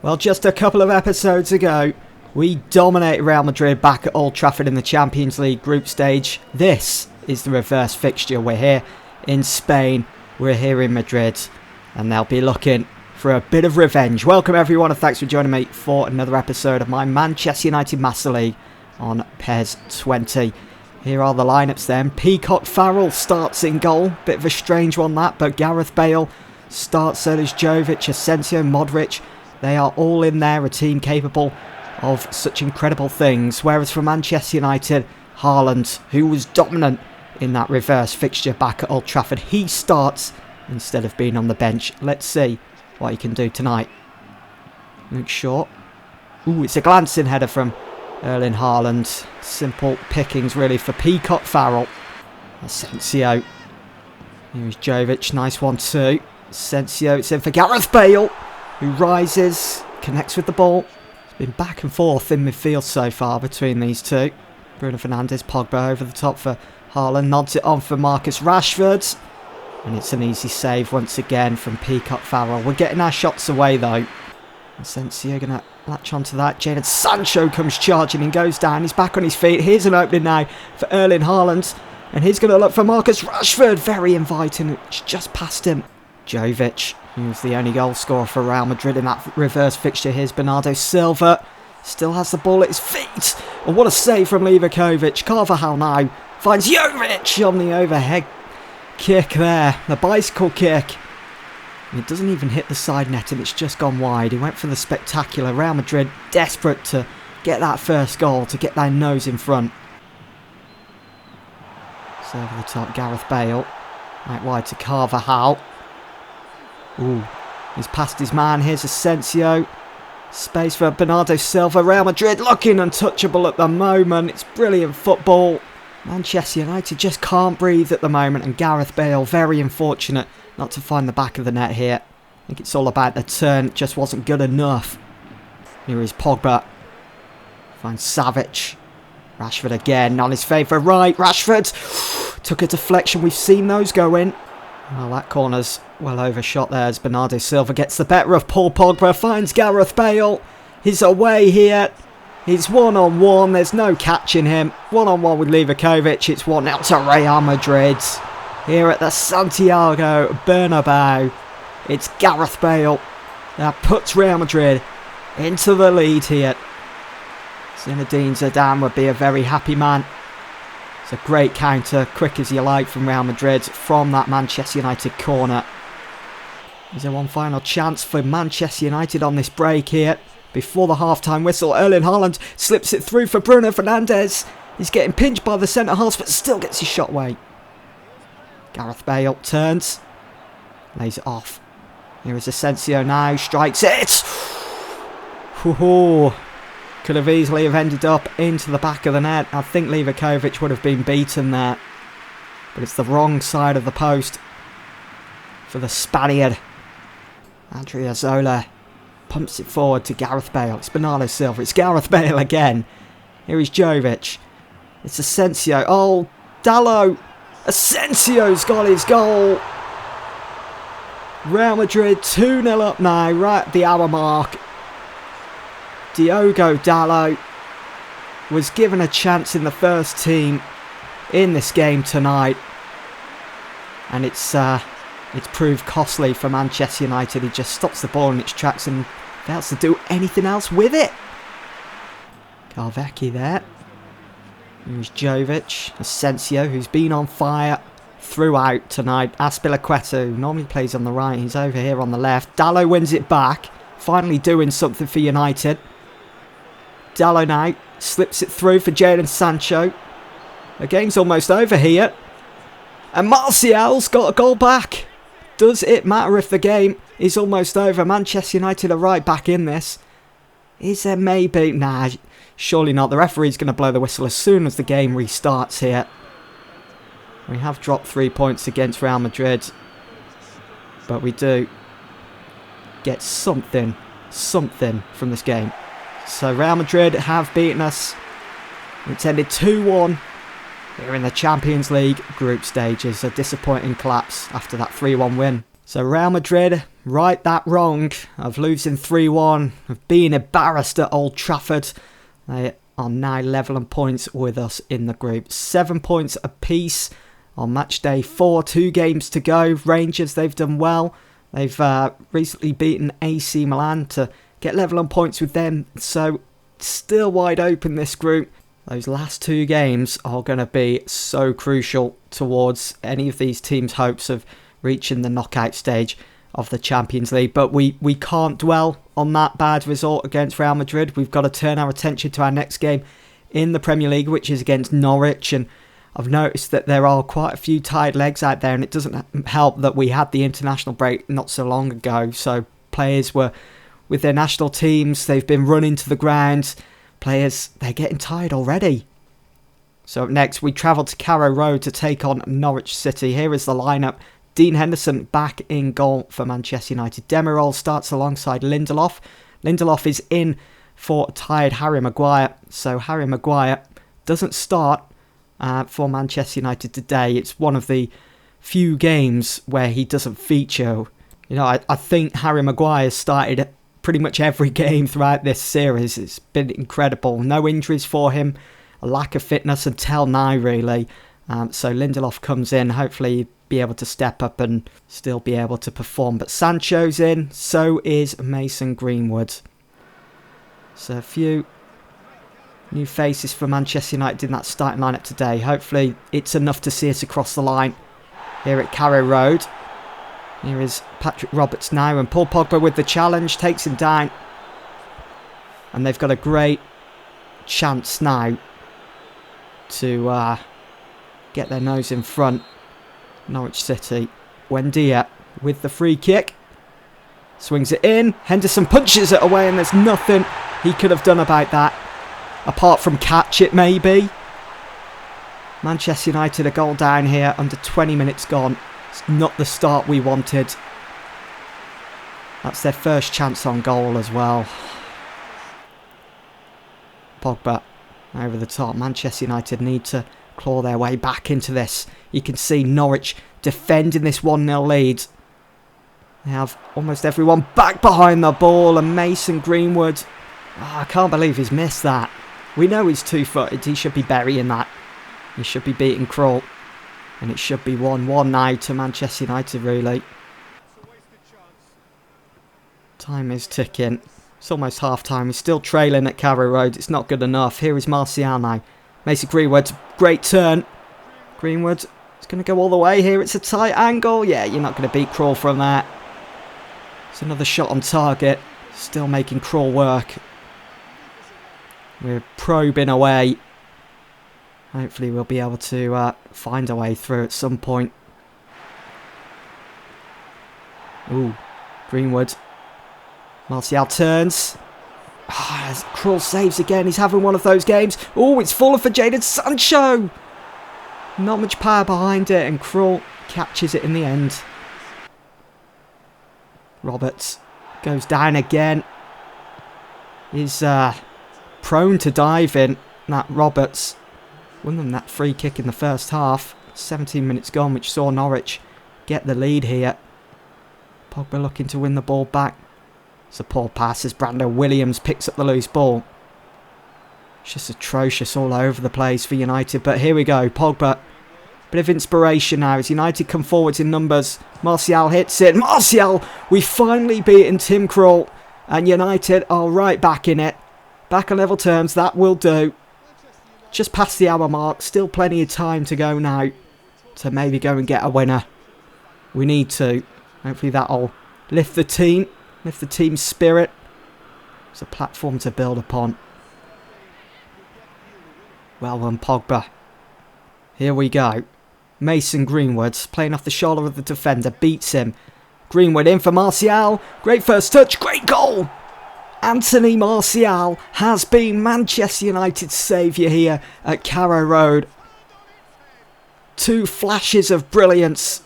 Well, just a couple of episodes ago, we dominated Real Madrid back at Old Trafford in the Champions League group stage. This is the reverse fixture. We're here in Spain, we're here in Madrid, and they'll be looking for a bit of revenge. Welcome everyone, and thanks for joining me for another episode of my Manchester United Master League on PES 20. Here are the lineups then. Peacock Farrell starts in goal. Bit of a strange one that, but Gareth Bale starts, so does Jovic, Asensio, Modric. They are all in there, a team capable of such incredible things. Whereas for Manchester United, Haaland, who was dominant in that reverse fixture back at Old Trafford, he starts instead of being on the bench. Let's see what he can do tonight. Luke Shaw. Ooh, it's a glancing header from Erling Haaland. Simple pickings really for Peacock Farrell. Asensio. Here's Jovic, nice one too. Asensio, it's in for Gareth Bale, who rises, connects with the ball. It's been back and forth in midfield so far between these two. Bruno Fernandes, Pogba over the top for Haaland, nods it on for Marcus Rashford. And it's an easy save once again from Peacock Farrell. We're getting our shots away though. Asensio going to latch onto that. Jadon Sancho comes charging and goes down. He's back on his feet. Here's an opening now for Erling Haaland. And he's going to look for Marcus Rashford. Very inviting. It's just past him. Jovic, who's the only goal scorer for Real Madrid in that reverse fixture. Here's Bernardo Silva. Still has the ball at his feet. Oh, what a save from Livakovic. Carvajal now finds Jovic on the overhead kick there. The bicycle kick. And it doesn't even hit the side net and it's just gone wide. He went for the spectacular. Real Madrid desperate to get that first goal, to get their nose in front. So over the top, Gareth Bale. Right wide to Carvajal. Ooh, he's past his man. Here's Asensio. Space for Bernardo Silva. Real Madrid looking untouchable at the moment. It's brilliant football. Manchester United just can't breathe at the moment. And Gareth Bale, very unfortunate not to find the back of the net here. I think it's all about the turn. It just wasn't good enough. Here is Pogba. Finds Savic. Rashford again on his favourite right. Rashford took a deflection. We've seen those go in. Well, that corner's well overshot there as Bernardo Silva gets the better of Paul Pogba. Finds Gareth Bale. He's away here. He's one-on-one. There's no catching him. One-on-one with Livakovic. It's 1-0 to Real Madrid. Here at the Santiago Bernabeu. It's Gareth Bale that puts Real Madrid into the lead here. Zinedine Zidane would be a very happy man. It's a great counter, quick as you like from Real Madrid from that Manchester United corner. Is there one final chance for Manchester United on this break here before the half-time whistle? Erling Haaland slips it through for Bruno Fernandes. He's getting pinched by the centre-halves but still gets his shot away. Gareth Bale turns, lays it off. Here is Asensio now, strikes it. Ooh. Could have easily have ended up into the back of the net. I think Livakovic would have been beaten there. But it's the wrong side of the post for the Spaniard. Adriozola pumps it forward to Gareth Bale. It's Bernardo Silva. It's Gareth Bale again. Here is Jovic. It's Asensio. Oh, Dalot. Asensio's got his goal. Real Madrid 2-0 up now, right at the hour mark. Diogo Dalot was given a chance in the first team in this game tonight, and it's proved costly for Manchester United. He just stops the ball in its tracks and fails to do anything else with it. Carvajal there. Here's Jovic. Asensio, who's been on fire throughout tonight. Azpilicueta, who normally plays on the right, he's over here on the left. Dalot wins it back, finally doing something for United. Dalot now slips it through for Jadon Sancho. The game's almost over here. And Martial's got a goal back. Does it matter if the game is almost over? Manchester United are right back in this. Is there maybe? Nah, surely not. The referee's going to blow the whistle as soon as the game restarts here. We have dropped 3 points against Real Madrid. But we do get something from this game. So Real Madrid have beaten us. It's ended 2-1 here in the Champions League group stages. A disappointing collapse after that 3-1 win. So Real Madrid right that wrong of losing 3-1, of being embarrassed at Old Trafford. They are now level on points with us in the group. 7 points apiece on match day 4. 2 games to go. Rangers, they've done well. They've recently beaten AC Milan to get level on points with them. So still wide open this group. Those last 2 games are going to be so crucial towards any of these teams' hopes of reaching the knockout stage of the Champions League. But we can't dwell on that bad result against Real Madrid. We've got to turn our attention to our next game in the Premier League, which is against Norwich. And I've noticed that there are quite a few tired legs out there, and it doesn't help that we had the international break not so long ago. So players were with their national teams, they've been running to the ground. Players, they're getting tired already. So up next, we travel to Carrow Road to take on Norwich City. Here is the lineup. Dean Henderson back in goal for Manchester United. Demirol starts alongside Lindelof. Lindelof is in for tired Harry Maguire. So Harry Maguire doesn't start for Manchester United today. It's one of the few games where he doesn't feature. You know, I think Harry Maguire started pretty much every game throughout this series. It's been incredible. No injuries for him. A lack of fitness until now, really. So Lindelof comes in. Hopefully be able to step up and still be able to perform. But Sancho's in. So is Mason Greenwood. So a few new faces for Manchester United in that starting lineup today. Hopefully it's enough to see us across the line here at Carrow Road. Here is Patrick Roberts now, and Paul Pogba with the challenge, takes him down. And they've got a great chance now to get their nose in front. Norwich City. Buendia with the free kick. Swings it in. Henderson punches it away, and there's nothing he could have done about that. Apart from catch it, maybe. Manchester United a goal down here, under 20 minutes gone. It's not the start we wanted. That's their first chance on goal as well. Pogba over the top. Manchester United need to claw their way back into this. You can see Norwich defending this 1-0 lead. They have almost everyone back behind the ball, and Mason Greenwood, I can't believe he's missed that. We know he's 2-footed. He should be burying that. He should be beating Krul. And it should be 1-1 now to Manchester United, really. Time is ticking. It's almost half-time. He's still trailing at Carrow Road. It's not good enough. Here is Martial now. Mason Greenwood, great turn. Greenwood is going to go all the way here. It's a tight angle. Yeah, you're not going to beat Krul from that. It's another shot on target. Still making Krul work. We're probing away. Hopefully we'll be able to find a way through at some point. Ooh, Greenwood. Martial turns. Krul saves again. He's having one of those games. Oh, it's fallen for Jadon Sancho. Not much power behind it, and Krul catches it in the end. Roberts goes down again. He's prone to diving. That Roberts won them that free kick in the first half. 17 minutes gone, which saw Norwich get the lead here. Pogba looking to win the ball back. It's a poor pass as Brando Williams picks up the loose ball. It's just atrocious all over the place for United. But here we go. Pogba. Bit of inspiration now as United come forwards in numbers. Martial hits it. Martial! We've finally beaten Tim Krul. And United are right back in it. Back on level terms. That will do. Just past the hour mark. Still plenty of time to go now to maybe go and get a winner. We need to. Hopefully that'll lift the team. Lift the team's spirit. It's a platform to build upon. Well done, Pogba. Here we go. Mason Greenwood playing off the shoulder of the defender. Beats him. Greenwood in for Martial. Great first touch. Great goal. Anthony Martial has been Manchester United's saviour here at Carrow Road. 2 flashes of brilliance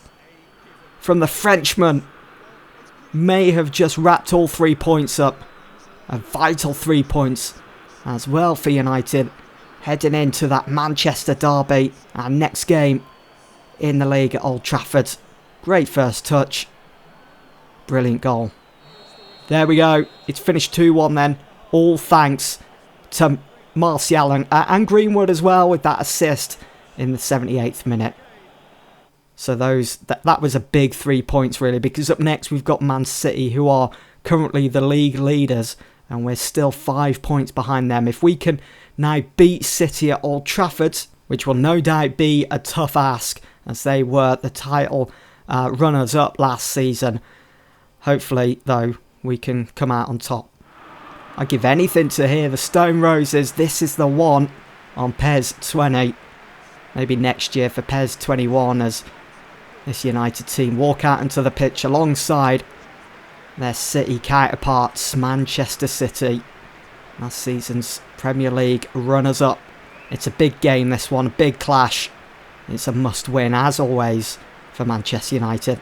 from the Frenchman. May have just wrapped all 3 points up. A vital 3 points as well for United. Heading into that Manchester derby. Our next game in the league at Old Trafford. Great first touch. Brilliant goal. There we go. It's finished 2-1 then. All thanks to Martial and Greenwood as well with that assist in the 78th minute. So that was a big 3 points really, because up next we've got Man City, who are currently the league leaders, and we're still 5 points behind them. If we can now beat City at Old Trafford, which will no doubt be a tough ask as they were the title runners-up last season, hopefully though we can come out on top. I'd give anything to hear the Stone Roses. This is the one on PES 20. Maybe next year for PES 21 as this United team walk out into the pitch alongside their City counterparts, Manchester City, last season's Premier League runners-up. It's a big game, this one, a big clash. It's a must-win, as always, for Manchester United.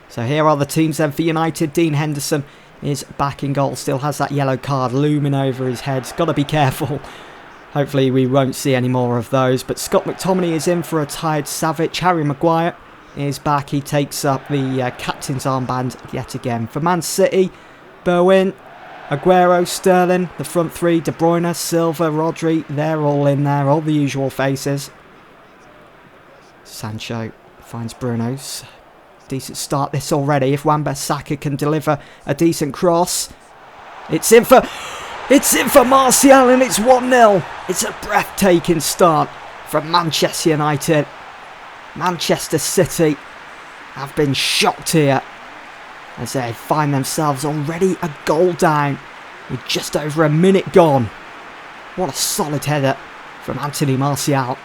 So here are the teams then for United. Dean Henderson is back in goal, still has that yellow card looming over his head. Got to be careful. Hopefully we won't see any more of those. But Scott McTominay is in for a tired Savic. Harry Maguire is back. He takes up the captain's armband yet again. For Man City, Bowen, Aguero, Sterling, the front three, De Bruyne, Silva, Rodri, they're all in there, all the usual faces. Sancho finds Bruno's. Decent start this already. If Wan-Bissaka can deliver a decent cross. It's in for Martial and it's 1-0. It's a breathtaking start from Manchester United. Manchester City have been shocked here as they find themselves already a goal down with just over a minute gone. What a solid header from Anthony Martial.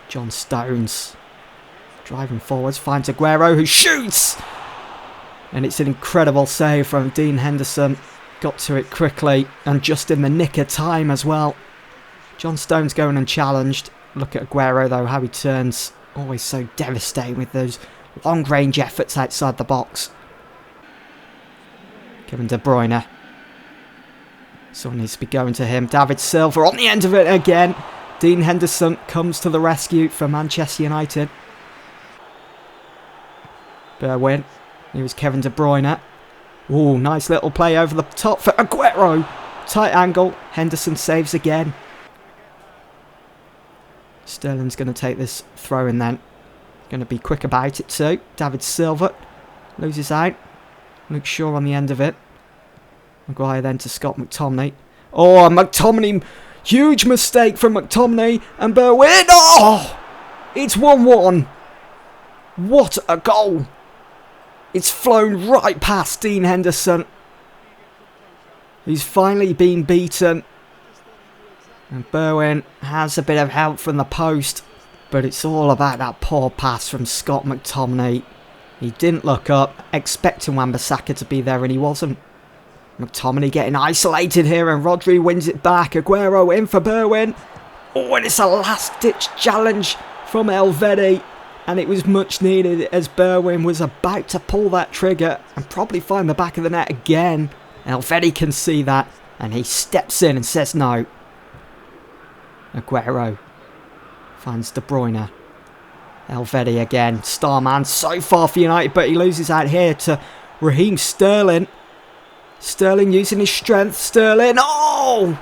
John Stones driving forwards, finds Aguero who shoots! And it's an incredible save from Dean Henderson. Got to it quickly and just in the nick of time as well. John Stones going unchallenged. Look at Aguero though, how he turns. Always so devastating with those long range efforts outside the box. Kevin De Bruyne. Someone needs to be going to him. David Silva on the end of it again. Dean Henderson comes to the rescue for Manchester United. Berwin. Here is Kevin De Bruyne. Ooh, nice little play over the top for Aguero. Tight angle. Henderson saves again. Sterling's going to take this throw in then. Going to be quick about it too. David Silva loses out. Luke Shaw on the end of it. Maguire then to Scott McTominay. Oh, McTominay. Huge mistake from McTominay and Berwin. Oh, it's 1-1. What a goal. It's flown right past Dean Henderson, who's finally been beaten. And Berwin has a bit of help from the post, but it's all about that poor pass from Scott McTominay. He didn't look up, expecting Wan-Bissaka to be there, and he wasn't. McTominay getting isolated here, and Rodri wins it back. Aguero in for Berwin. Oh, and it's a last-ditch challenge from Elvedi. And it was much needed as Berwin was about to pull that trigger and probably find the back of the net again. Elvedi can see that and he steps in and says no. Aguero finds De Bruyne. Elvedi again, star man so far for United, but he loses out here to Raheem Sterling. Sterling using his strength. Sterling, oh!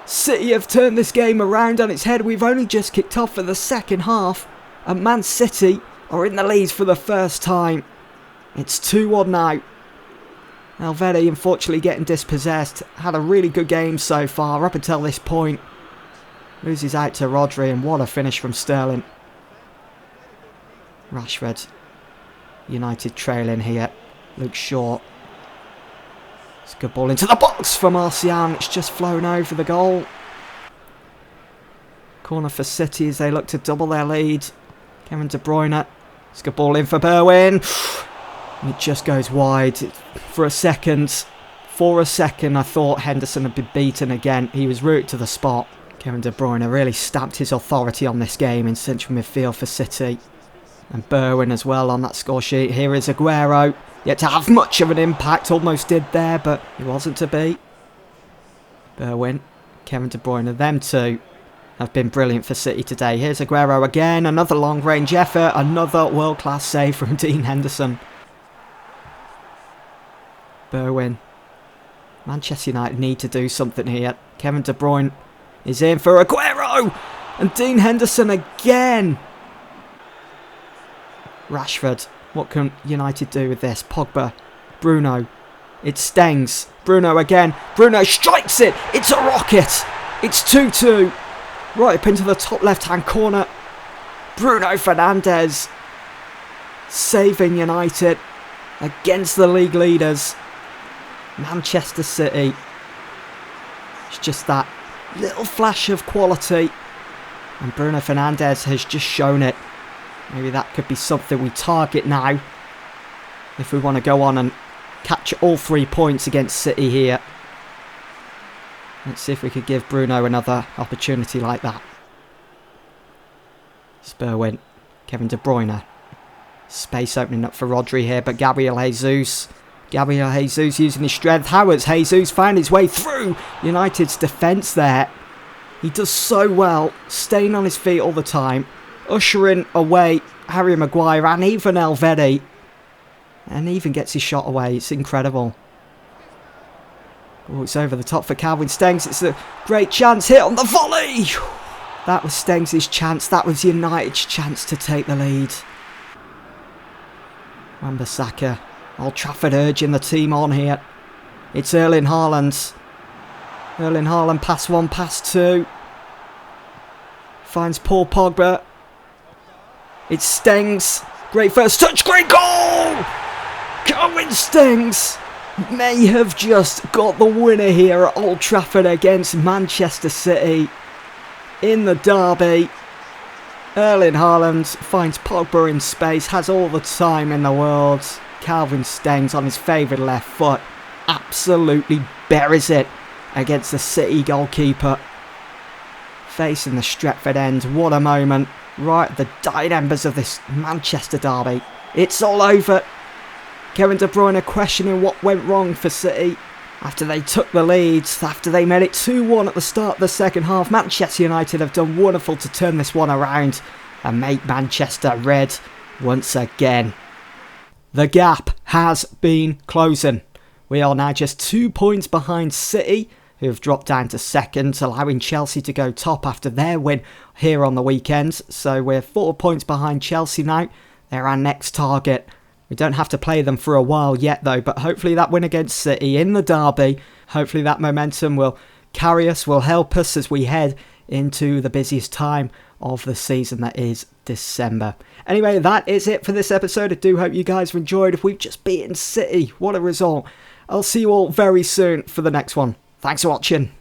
City have turned this game around on its head. We've only just kicked off for the second half. And Man City are in the lead for the first time. It's 2-1 now. Elvedi unfortunately getting dispossessed. Had a really good game so far up until this point. Loses out to Rodri and what a finish from Sterling. Rashford. United trailing here. Luke Shaw. It's a good ball into the box for Martial. It's just flown over the goal. Corner for City as they look to double their lead. Kevin De Bruyne. It's a good ball in for Berwin. It just goes wide. For a second, I thought Henderson had been beaten again. He was rooted to the spot. Kevin De Bruyne really stamped his authority on this game in central midfield for City. And Berwin as well on that score sheet. Here is Aguero. Yet to have much of an impact. Almost did there, but it wasn't to be. Berwin. Kevin De Bruyne. Them two have been brilliant for City today. Here's Aguero again. Another long-range effort. Another world-class save from Dean Henderson. Berwin. Manchester United need to do something here. Kevin De Bruyne is in for Aguero! And Dean Henderson again! Rashford. What can United do with this? Pogba. Bruno. It Stengs. Bruno again. Bruno strikes it! It's a rocket! It's 2-2. Right up into the top left-hand corner. Bruno Fernandes. Saving United against the league leaders. Manchester City. It's just that little flash of quality. And Bruno Fernandes has just shown it. Maybe that could be something we target now. If we want to go on and capture all 3 points against City here. Let's see if we could give Bruno another opportunity like that. Berwin. Kevin De Bruyne. Space opening up for Rodri here, but Gabriel Jesus. Gabriel Jesus using his strength. Howard's Jesus found his way through United's defence there. He does so well, staying on his feet all the time, ushering away Harry Maguire and even Elvedi. And even gets his shot away. It's incredible. Oh, it's over the top for Calvin Stengs. It's a great chance hit on the volley. That was Stengs' chance. That was United's chance to take the lead. Wan-Bissaka. Old Trafford urging the team on here. It's Erling Haaland. Erling Haaland, pass 1, pass 2. Finds Paul Pogba. It's Stengs. Great first touch, great goal! Going Stengs may have just got the winner here at Old Trafford against Manchester City in the derby. Erling Haaland finds Pogba in space, has all the time in the world. Calvin Stengs on his favourite left foot absolutely buries it against the City goalkeeper. Facing the Stretford end, what a moment. Right at the dying embers of this Manchester derby. It's all over. Kevin De Bruyne questioning what went wrong for City after they took the leads, after they made it 2-1 at the start of the second half. Manchester United have done wonderful to turn this one around and make Manchester red once again. The gap has been closing. We are now just 2 points behind City, who have dropped down to second, allowing Chelsea to go top after their win here on the weekend. So we're 4 points behind Chelsea now. They're our next target. We don't have to play them for a while yet though, but hopefully that win against City in the derby, hopefully that momentum will carry us, will help us as we head into the busiest time of the season, that is December. Anyway, that is it for this episode. I do hope you guys have enjoyed. We've just beaten City. What a result. I'll see you all very soon for the next one. Thanks for watching.